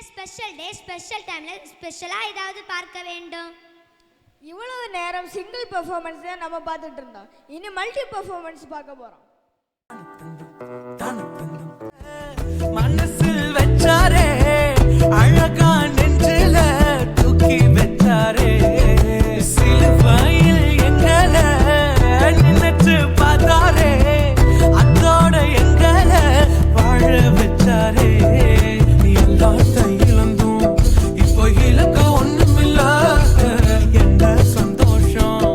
Special day special டைம்ல ஸ்பெஷலா ஏதாவது பார்க்க வேண்டும். இவ்வளவு நேரம் சிங்கிள் பெர்ஃபார்மன்ஸ் தான் நம்ம பார்த்துட்டு இருந்தோம். இனி மல்டி பெர்ஃபார்மன்ஸ் பார்க்க போறோம். மனசில் வச்சாரே அழகா நெஞ்சில தூக்கி வச்சாரே சிலுவையில் எங்களை நினைச்சு பார்த்தாரே அதோட எங்களை வாழ வச்சாரே எல்லாத்தையும் இழந்தும் இப்போ இலக்க ஒண்ணுமில்ல எந்த சந்தோஷம்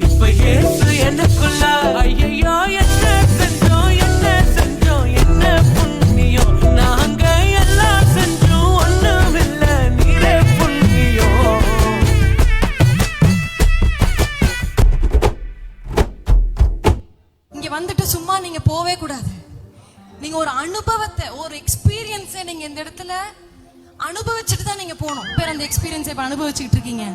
இப்ப ஏசு எனக்குள்ள ஐயோ என்ன செஞ்சோம் என்ன புண்ணியம் நாங்க எல்லாம் செஞ்சோம் ஒண்ணுமில்ல நீரே புண்ணியம். இங்க வந்துட்டு சும்மா நீங்க போவே கூடாது. நீங்க ஒரு அனுபவத்தை ஒரு எக்ஸ்பீரியன்ஸை நீங்க இந்த இடத்துல அனுபவிச்சுட்டு தான் நீங்க போகணும். பேர் அந்த எக்ஸ்பீரியன்ஸை இப்ப அனுபவிச்சுட்டு இருக்கீங்க.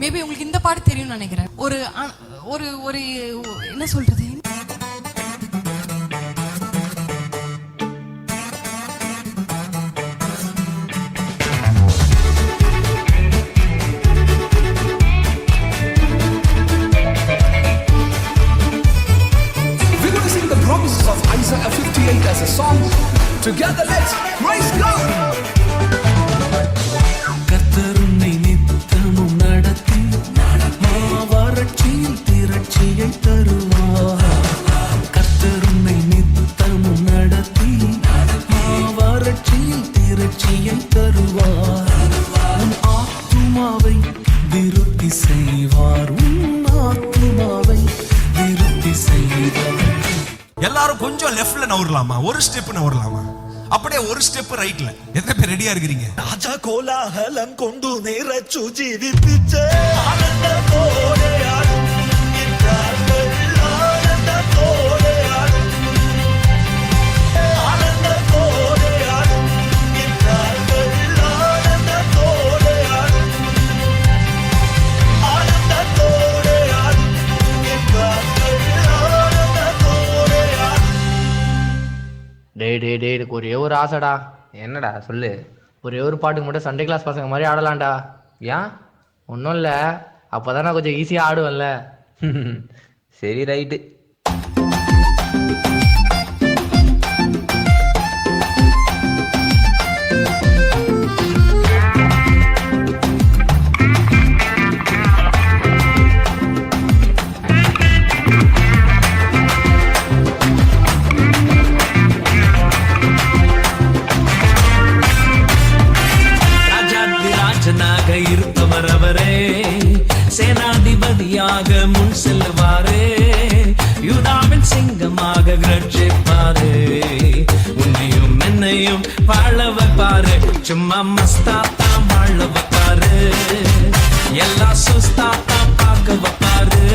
மேபி உங்களுக்கு இந்த பாட்டு தெரியும்னு நினைக்கிறேன். ஒரு ஒரு ஒரு என்ன சொல்றது, We're going to sing the promises of Isaiah 58 as a song. Together, let's praise God. கர்த்தருன்னை நித்தமும் நடத்தி மாவறட்சியில் திரட்சியை தருவார். கர்த்தருன்னை நித்தமும் நடத்தி மாவறட்சியில் திரட்சியை தருவார். உன் ஆத்துமாவை விருத்தி செய்வார். உன் ஆத்துமாவை விருத்தி செய்வார். எல்லாரும் கொஞ்சம் லெஃப்ட்ல நவரலாமா, ஒரு ஸ்டெப் நவரலாமா, அப்படியே ஒரு ஸ்டெப் ரைட்ல. எத்தனை பேர் ரெடியா இருக்கிறீங்க? ராஜா கோலாகலம் கொண்டு நிறைச்சு ஜீவிப்பிச்சே ஆனந்தத்தோடே ஆடும் என்றார்கள். ஆனந்தத்தோடே ஆடும், ஆனந்தத்தோடே ஆடும் என்றார்கள். ஆனந்தத்தோடே ஆடும், ஆனந்தத்தோடே ஆடும் என்றார்கள். ஆனந்தத்தோடே ஆடும். டேய் எனக்கு ஒரே ஒரு ஆசைடா. என்னடா சொல்லு. ஒரே ஒரு பாட்டுக்கு மட்டும் சண்டே கிளாஸ் பசங்க மாதிரி ஆடலாம்டா. ஏன்? ஒன்றும் இல்லை, அப்போதான் நான் கொஞ்சம் ஈஸியாக ஆடுவேன்ல. சரி ரைட்டு. ராஜனாக இருப்பவர் அவரே, சேனாதிபதியாக முன் செல்வாரே, யூதாவின் சிங்கமாக கர்ஜிப்பாரே, உன்னையும் என்னையும் வாழ வைப்பாரு. சும்மா மஸ்தாத்தான் வாழ வைப்பாரு, எல்லா சுஸ்தாத்தான் பார்க்க வைப்பாரு,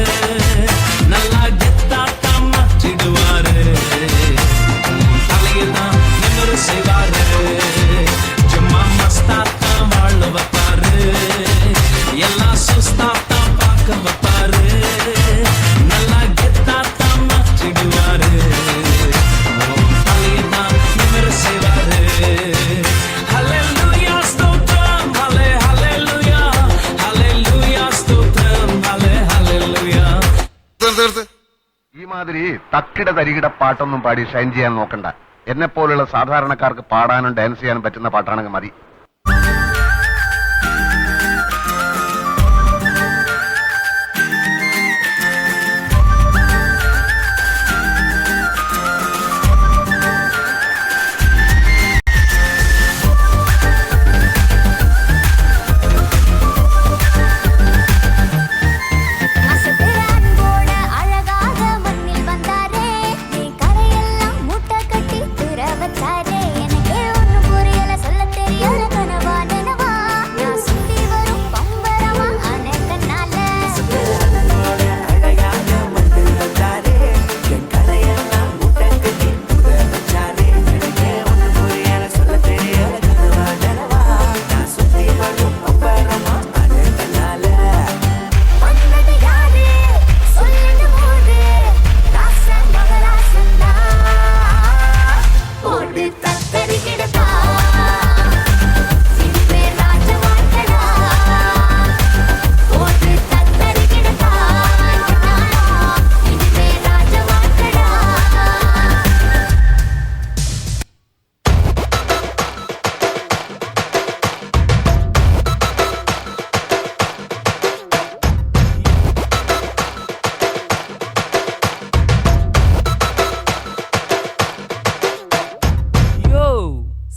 நல்லா கெத்தாத்தான் மாற்றிடுவாரு, தலையெல்லாம் நிமிர செய்வாரு. சும்மா மஸ்தாத்தான் வாழ வைப்பாரு, எல்லா சுஸ்தாத்தான் பார்க்க வைப்பாரு, நல்லா கெத்தாத்தான் மாற்றிடுவாரு, தலையெல்லாம் நிமிர செய்வாரு. ஹல்லேலூயா ஸ்தோத்திரம். ഒരുമാതിരി തക്കിട തരികിട പാട്ടൊന്നും പാടി ഷൈൻ ചെയ്യാൻ നോക്കണ്ട. എന്നെ പോലുള്ള സാധാരണക്കാർക്ക് പാടാനും ഡാൻസ് ചെയ്യാനും പറ്റുന്ന പാട്ടാണെങ്കിൽ മതി.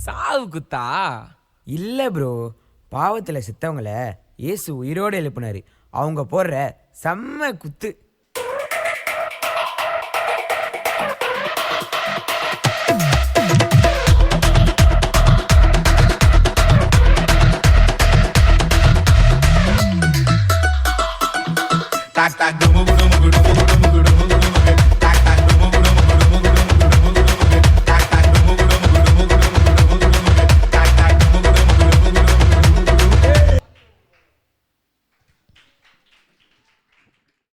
சாவு குத்தா இல்லை ப்ரோ, பாவத்தில் செத்தவங்கள இயேசு உயிரோடு எழுப்பினாரு. அவங்க போடுற செம்ம குத்து. Tak tak dumu dumu dumu